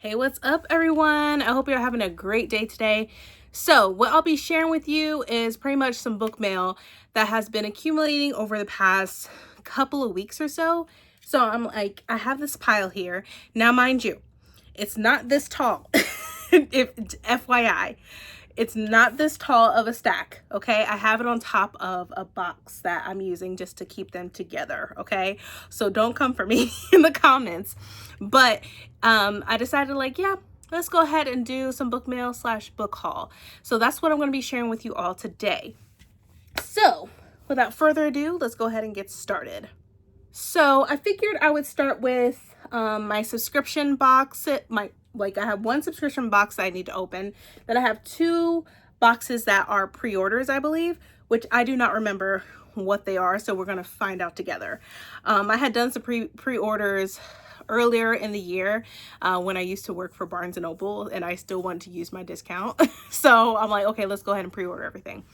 Hey, what's up, everyone? I hope you're having a great day today. So what I'll be sharing with you is pretty much some book mail that has been accumulating over the past couple of weeks or so. So I have this pile here. Now, mind you, it's not this tall. If FYI, it's not this tall of a stack, okay? I have it on top of a box that I'm using just to keep them together, okay? So don't come for me in the comments. But I decided let's go ahead and do some book mail / book haul. So that's what I'm going to be sharing with you all today. So without further ado, let's go ahead and get started. So I figured I would start with my subscription box. I have one subscription box that I need to open. Then I have two boxes that are pre-orders, I believe, which I do not remember what they are. So we're going to find out together. I had done some pre-orders earlier in the year when I used to work for Barnes & Noble, and I still want to use my discount. So I'm like, okay, let's go ahead and pre-order everything.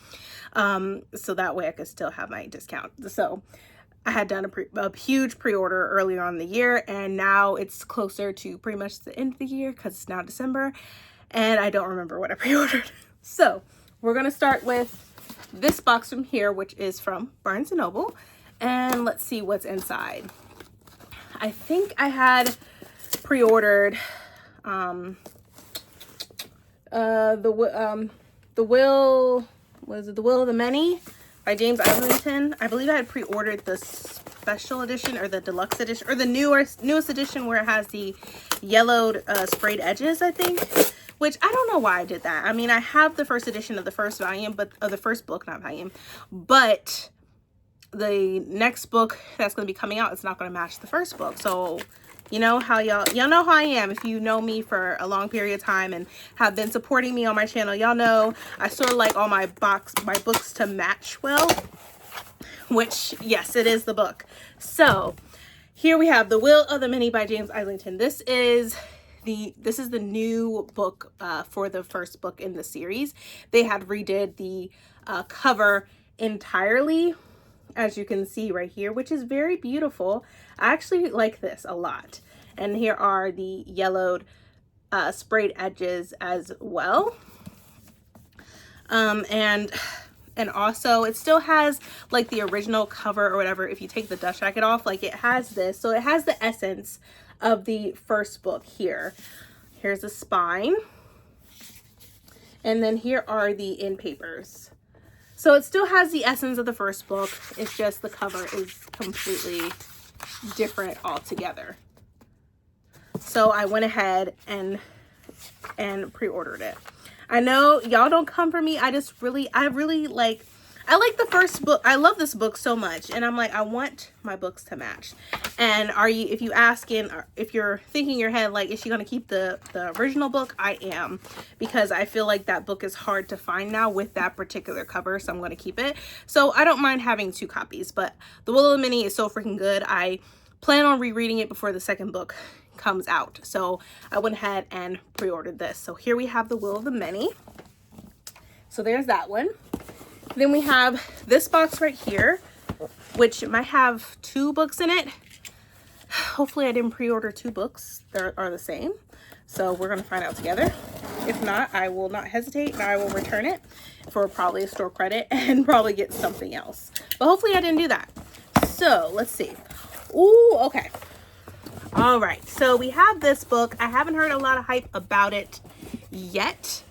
So that way I could still have my discount. So I had done a huge pre-order earlier on in the year, and now it's closer to pretty much the end of the year because it's now December, and I don't remember what I pre-ordered. So we're going to start with this box from here, which is from Barnes & Noble, and let's see what's inside. I think I had pre-ordered the Will of the Many by James Islington. I believe I had pre-ordered the special edition or the deluxe edition or the newest edition where it has the yellowed sprayed edges, I think, which I don't know why I did that. I mean, I have the first edition of the first volume, but of the first book, not volume, but the next book that's going to be coming out, it's not going to match the first book. So you know how y'all know how I am. If you know me for a long period of time and have been supporting me on my channel, y'all know I sort of like all my books to match well, which yes, it is the book. So here we have The Will of the Many by James Islington. This is the new book for the first book in the series. They had redid the cover entirely, as you can see right here, which is very beautiful. I actually like this a lot. And here are the yellowed sprayed edges as well. And also it still has like the original cover or whatever. If you take the dust jacket off, like it has this. So it has the essence of the first book here. Here's the spine. And then here are the end papers. So it still has the essence of the first book. It's just the cover is completely different altogether. So I went ahead and pre-ordered it. I know y'all don't come for me. I like the first book. I love this book so much, and I'm like, I want my books to match. And if you're thinking in your head, like, is she gonna keep the original book? I am, because I feel like that book is hard to find now with that particular cover, so I'm gonna keep it. So I don't mind having two copies, but The Will of the Many is so freaking good. I plan on rereading it before the second book comes out, so I went ahead and pre-ordered this. So here we have The Will of the Many. So there's that one. Then we have this box right here, which might have two books in it. Hopefully I didn't pre-order two books that are the same. So we're going to find out together. If not, I will not hesitate and I will return it for probably a store credit and probably get something else. But hopefully I didn't do that. So let's see. Ooh, okay. All right. So we have this book. I haven't heard a lot of hype about it yet.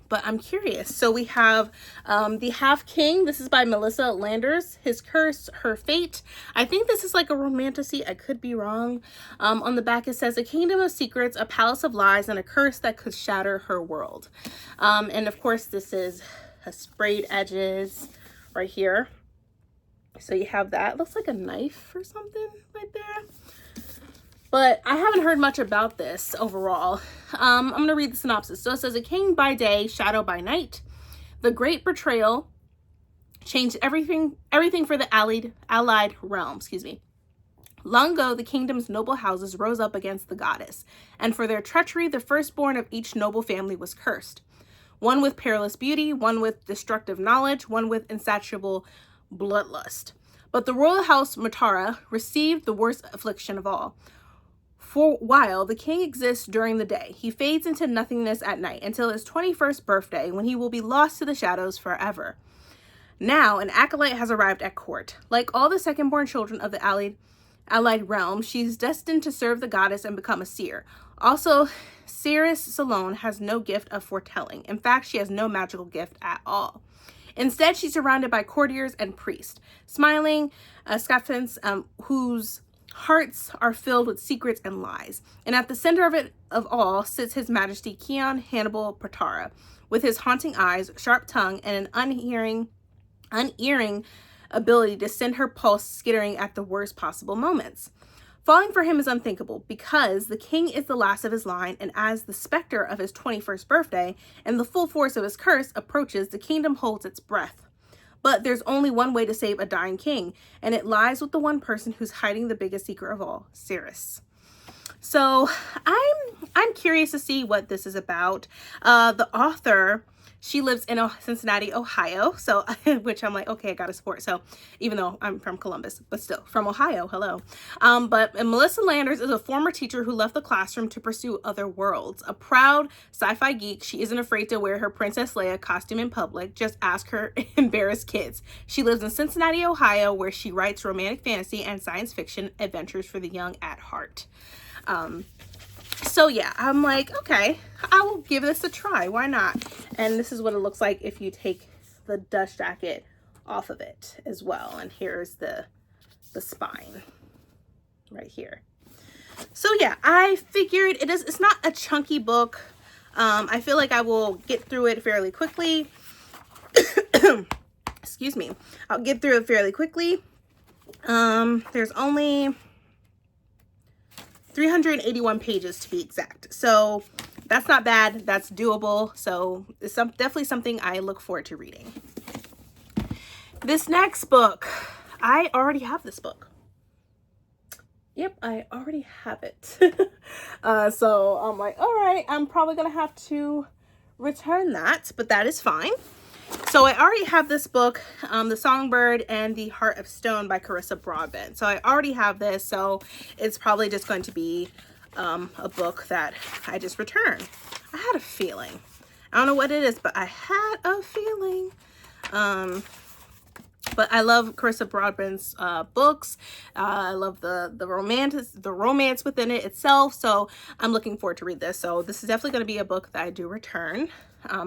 But I'm curious. So we have The Half King. This is by Melissa Landers. His Curse, Her Fate. I think this is like a romantasy. I could be wrong. On the back it says, a kingdom of secrets, a palace of lies, and a curse that could shatter her world. And of course this is a sprayed edges right here. So you have that. It looks like a knife or something right there. But I haven't heard much about this overall. I'm going to read the synopsis. So it says, a king by day, shadow by night. The great betrayal changed everything for the allied realm. Long ago, the kingdom's noble houses rose up against the goddess, and for their treachery, the firstborn of each noble family was cursed. One with perilous beauty, one with destructive knowledge, one with insatiable bloodlust. But the royal house Matara received the worst affliction of all. For a while, the king exists during the day. He fades into nothingness at night until his 21st birthday, when he will be lost to the shadows forever. Now, an acolyte has arrived at court. Like all the second-born children of the allied realm, she's destined to serve the goddess and become a seer. Also, Ceres Salone has no gift of foretelling. In fact, she has no magical gift at all. Instead, she's surrounded by courtiers and priests, smiling scaphens whose hearts are filled with secrets and lies. And at the center of it of all sits His Majesty Keon Hannibal Patara, with his haunting eyes, sharp tongue, and an unerring ability to send her pulse skittering at the worst possible moments. Falling for him is unthinkable because the king is the last of his line, and as the specter of his 21st birthday and the full force of his curse approaches, the kingdom holds its breath. But there's only one way to save a dying king, and it lies with the one person who's hiding the biggest secret of all, Ceres. So I'm curious to see what this is about. The author, she lives in Cincinnati, Ohio, so which I'm like, okay, I gotta support. So even though I'm from Columbus, but still from Ohio, hello. But Melissa Landers is a former teacher who left the classroom to pursue other worlds. A proud sci-fi geek, she isn't afraid to wear her Princess Leia costume in public. Just ask her embarrassed kids. She lives in Cincinnati, Ohio, where she writes romantic fantasy and science fiction adventures for the young at heart. So yeah, I'm like, okay, I will give this a try. Why not? And this is what it looks like if you take the dust jacket off of it as well. And here's the spine right here. So yeah, I figured it's not a chunky book. I feel like I will get through it fairly quickly. Excuse me. I'll get through it fairly quickly. There's only 381 pages to be exact. So that's not bad. That's doable. So it's definitely something I look forward to reading. This next book, I already have this book. Yep, I already have it. So I'm like, all right, I'm probably going to have to return that, but that is fine. So I already have this book, The Songbird and the Heart of Stone by Carissa Broadbent. So I already have this, so it's probably just going to be a book that I just return. I had a feeling. I don't know what it is, but I had a feeling. But I love Carissa Broadbent's books. I love the romance within it itself. So I'm looking forward to read this. So this is definitely going to be a book that I do return.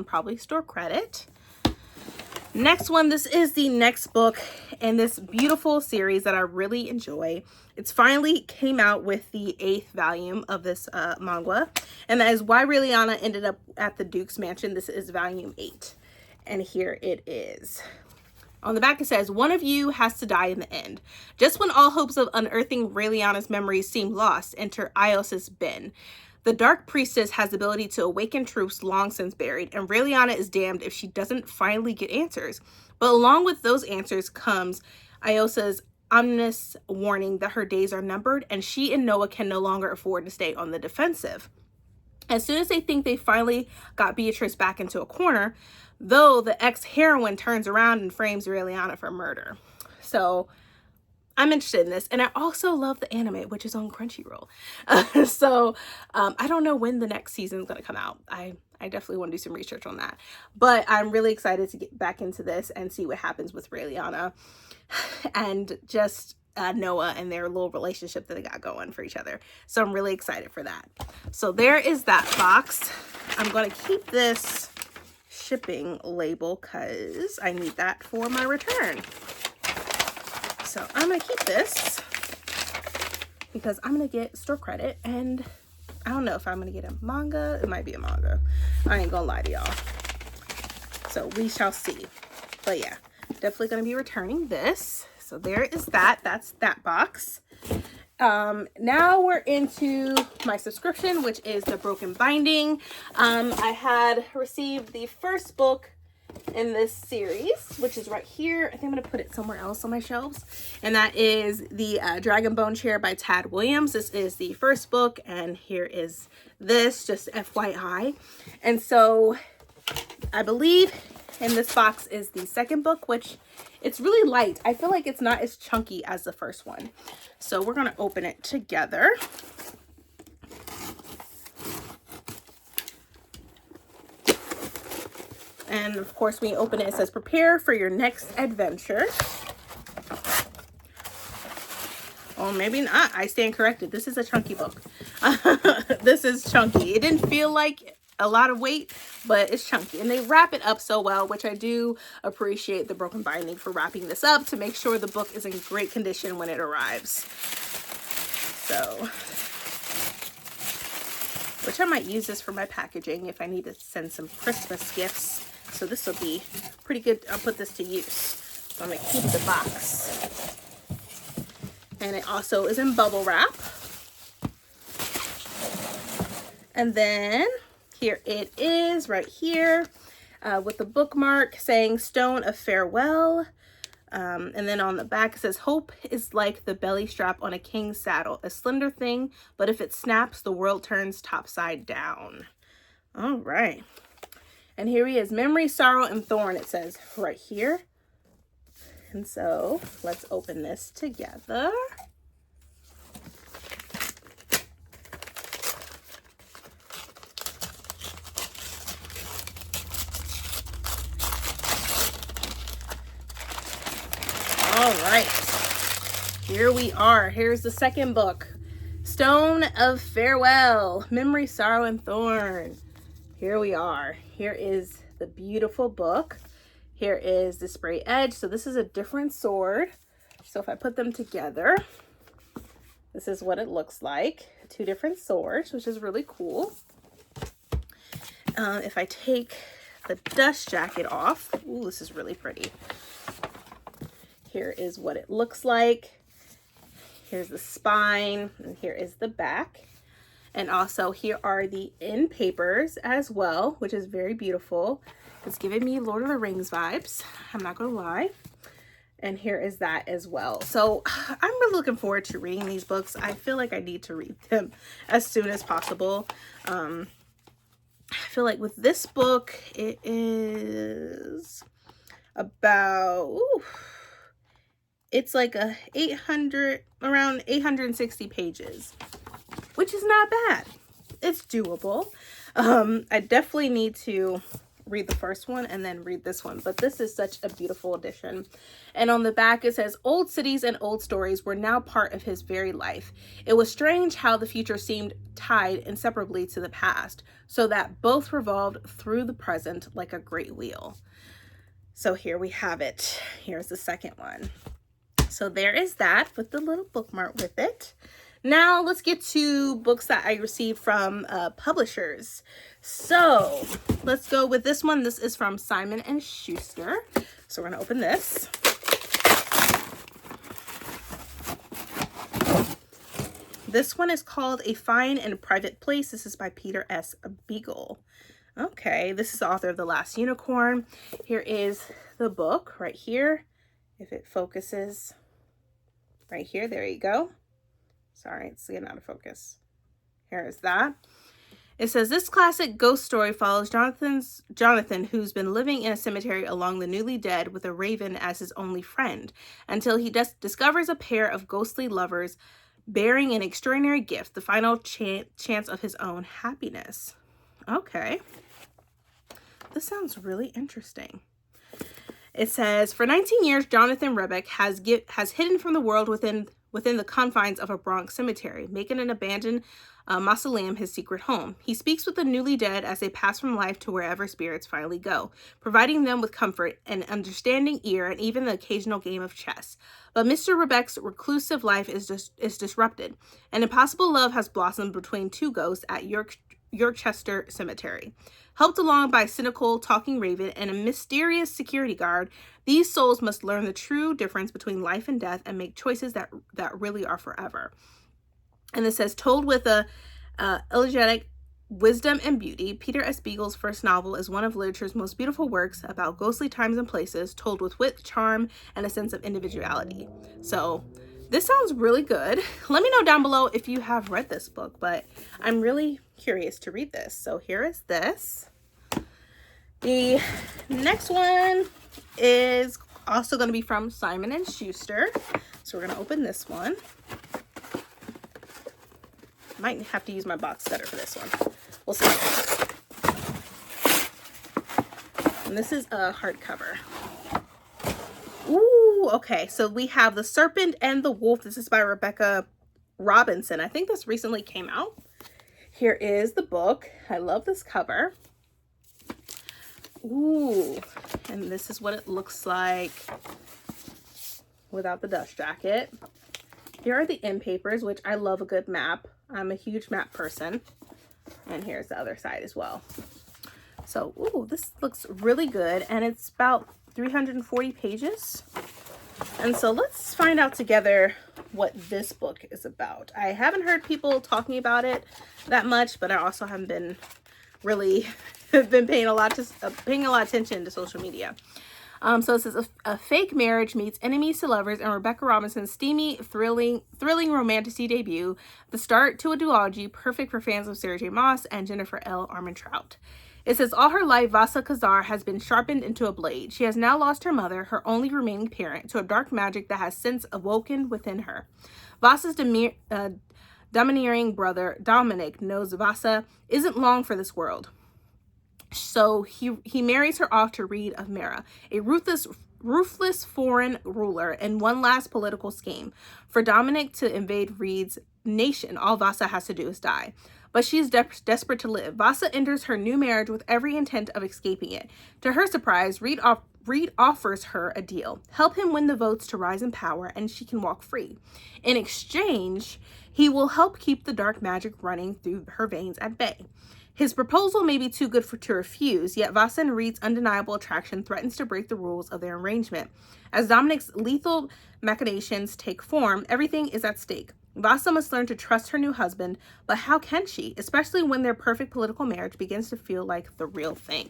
Probably store credit. Next one, this is the next book in this beautiful series that I really enjoy. It's finally came out with the 8th volume of this manga, and that is Why Raeliana Ended Up at the Duke's Mansion. This is volume 8, and here it is. On the back it says, one of you has to die in the end. Just when all hopes of unearthing Raeliana's memories seem lost, enter Ios's Ben. The Dark Priestess has the ability to awaken truths long since buried, and Raeliana is damned if she doesn't finally get answers. But along with those answers comes Ios's ominous warning that her days are numbered, and she and Noah can no longer afford to stay on the defensive. As soon as they think they finally got Beatrice back into a corner, though, the ex-heroine turns around and frames Raeliana for murder. So I'm interested in this, and I also love the anime, which is on Crunchyroll. So I don't know when the next season is going to come out. I definitely want to do some research on that, but I'm really excited to get back into this and see what happens with Raeliana and just Noah and their little relationship that they got going for each other. So I'm really excited for that. So there is that box. I'm going to keep this shipping label because I need that for my return. So I'm going to keep this because I'm going to get store credit, and I don't know if I'm going to get a manga. It might be a manga. I ain't going to lie to y'all. So we shall see. But yeah, definitely going to be returning this. So there is that. That's that box. Now we're into my subscription, which is The Broken Binding. I had received the first book in this series, which is right here. I think I'm going to put it somewhere else on my shelves, and that is the Dragon Bone Chair by Tad Williams. This is the first book, and here is this, just FYI. And so I believe in this box is the second book, which it's really light. I feel like it's not as chunky as the first one. So we're going to open it together. And of course, when you open it, it says, prepare for your next adventure. Or maybe not. I stand corrected. This is a chunky book. This is chunky. It didn't feel like a lot of weight, but it's chunky. And they wrap it up so well, which I do appreciate the broken binding for wrapping this up to make sure the book is in great condition when it arrives. So, which I might use this for my packaging if I need to send some Christmas gifts. So this will be pretty good. I'll put this to use. So I'm going to keep the box. And it also is in bubble wrap. And then here it is right here with the bookmark saying Stone of Farewell. And then on the back it says, hope is like the belly strap on a king's saddle, a slender thing, but if it snaps, the world turns topside down. All right. And here he is, memory, sorrow, and thorn, it says right here. And so let's open this together. All right, here we are. Here's the second book, Stone of Farewell, Memory, Sorrow, and Thorn. Here we are. Here is the beautiful book. Here is the spray edge. So this is a different sword. So if I put them together, this is what it looks like. Two different swords, which is really cool. If I take the dust jacket off, ooh, this is really pretty. Here is what it looks like. Here's the spine, and here is the back. And also here are the end papers as well, which is very beautiful. It's giving me Lord of the Rings vibes, I'm not gonna lie. And here is that as well. So I'm really looking forward to reading these books. I feel like I need to read them as soon as possible. I feel like with this book, it is about, it's like around 860 pages, which is not bad. It's doable. I definitely need to read the first one and then read this one, but this is such a beautiful edition. And on the back it says, old cities and old stories were now part of his very life. It was strange how the future seemed tied inseparably to the past, so that both revolved through the present like a great wheel. So here we have it. Here's the second one. So there is that with the little bookmark with it. Now let's get to books that I received from publishers. So let's go with this one. This is from Simon & Schuster. So we're going to open this. This one is called A Fine and Private Place. This is by Peter S. Beagle. Okay, this is the author of The Last Unicorn. Here is the book right here. If it focuses right here, there you go. Sorry, it's getting out of focus. Here is that. It says, this classic ghost story follows Jonathan, who's been living in a cemetery along the newly dead with a raven as his only friend, until he discovers a pair of ghostly lovers bearing an extraordinary gift, the final chance of his own happiness. Okay. This sounds really interesting. It says, for 19 years, Jonathan Rebeck has hidden from the world within the confines of a Bronx cemetery, making an abandoned mausoleum his secret home. He speaks with the newly dead as they pass from life to wherever spirits finally go, providing them with comfort, an understanding ear, and even the occasional game of chess. But Mr. Rebeck's reclusive life is disrupted. An impossible love has blossomed between two ghosts at Yorkchester Cemetery. Helped along by a cynical talking raven and a mysterious security guard, these souls must learn the true difference between life and death and make choices that really are forever. And it says, told with a elegiac wisdom and beauty, Peter S. Beagle's first novel is one of literature's most beautiful works about ghostly times and places, told with wit, charm, and a sense of individuality. So this sounds really good. Let me know down below if you have read this book, but I'm really curious to read this. So here is this. The next one is also going to be from Simon & Schuster. So we're going to open this one. Might have to use my box cutter for this one. We'll see. And this is a hardcover. Ooh, okay. So we have The Serpent and the Wolf. This is by Rebecca Robinson. I think this recently came out. Here is the book. I love this cover. Ooh, and this is what it looks like without the dust jacket. Here are the end papers, which I love a good map. I'm a huge map person. And here's the other side as well. So, ooh, this looks really good. And it's about 340 pages. And so let's find out together what this book is about. I haven't heard people talking about it that much, but I also haven't been really been paying a lot of attention to social media. So it says a fake marriage meets enemies to lovers and Rebecca Robinson's steamy, thrilling romantasy debut, the start to a duology perfect for fans of Sarah J. Maas and Jennifer L. Armentrout. It says, all her life, Vasa Khazar has been sharpened into a blade. She has now lost her mother, her only remaining parent, to a dark magic that has since awoken within her. Vasa's domineering brother, Dominic, knows Vasa isn't long for this world. So he marries her off to Reed of Mera, a ruthless foreign ruler, and one last political scheme. For Dominic to invade Reed's nation, all Vasa has to do is die. But she's desperate to live. Vasa enters her new marriage with every intent of escaping it. To her surprise, Reed offers her a deal. Help him win the votes to rise in power, and she can walk free. In exchange, he will help keep the dark magic running through her veins at bay. His proposal may be too good to refuse, yet Vasa and Reed's undeniable attraction threatens to break the rules of their arrangement. As Dominic's lethal machinations take form, everything is at stake. Vasa must learn to trust her new husband, but how can she, especially when their perfect political marriage begins to feel like the real thing?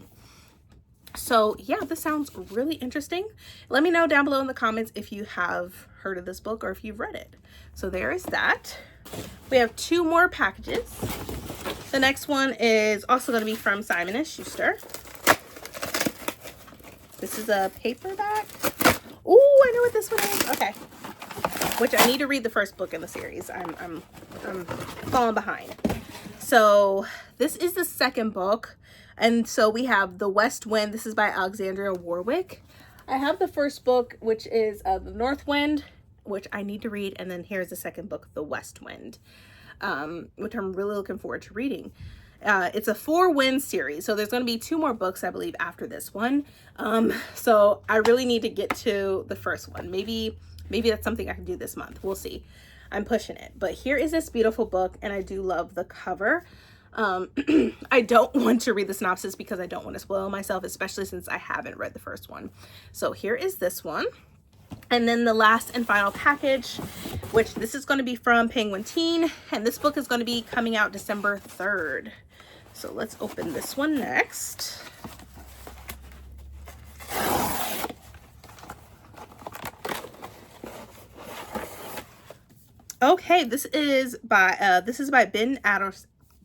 So yeah, this sounds really interesting. Let me know down below in the comments if you have heard of this book or if you've read it. So there is that. We have 2 more packages. The next one is also going to be from Simon & Schuster. This is a paperback. Ooh, I know what this one is. Okay. Which I need to read the first book in the series. I'm falling behind. So this is the second book. And so we have The West Wind. This is by Alexandria Warwick. I have the first book, which is The North Wind, which I need to read. And then here's the second book, The West Wind, which I'm really looking forward to reading. It's a 4-wind series. So there's going to be 2 more books, I believe, after this one. So I really need to get to the first one. Maybe that's something I can do this month. We'll see. I'm pushing it. But here is this beautiful book, and I do love the cover. I don't want to read the synopsis because I don't want to spoil myself, especially since I haven't read the first one. So here is this one. And then the last and final package, which this is going to be from Penguin Teen, and this book is going to be coming out December 3rd. So let's open this one next. Okay, this is by Ben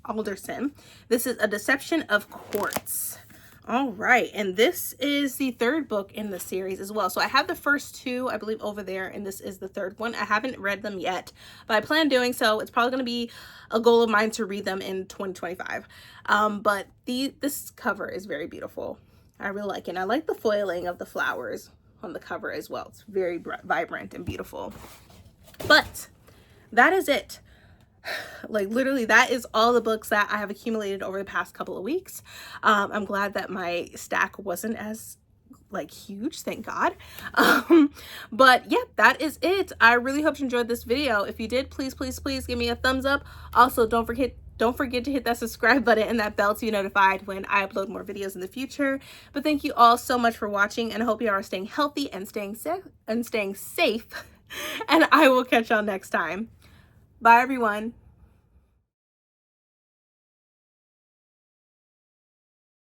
Alderson. This is A Deception of Quartz. All right, and this is the 3rd book in the series as well. So I have the first 2, I believe, over there, and this is the 3rd one. I haven't read them yet, but I plan on doing so. It's probably going to be a goal of mine to read them in 2025. But this cover is very beautiful. I really like it. And I like the foiling of the flowers on the cover as well. It's very vibrant and beautiful. But that is it. Like literally that is all the books that I have accumulated over the past couple of weeks. I'm glad that my stack wasn't as like huge, thank God. But yeah, that is it. I really hope you enjoyed this video. If you did, please give me a thumbs up. Also, don't forget to hit that subscribe button and that bell to be notified when I upload more videos in the future. But thank you all so much for watching, and I hope you are staying healthy and staying safe. And I will catch y'all next time. Bye everyone.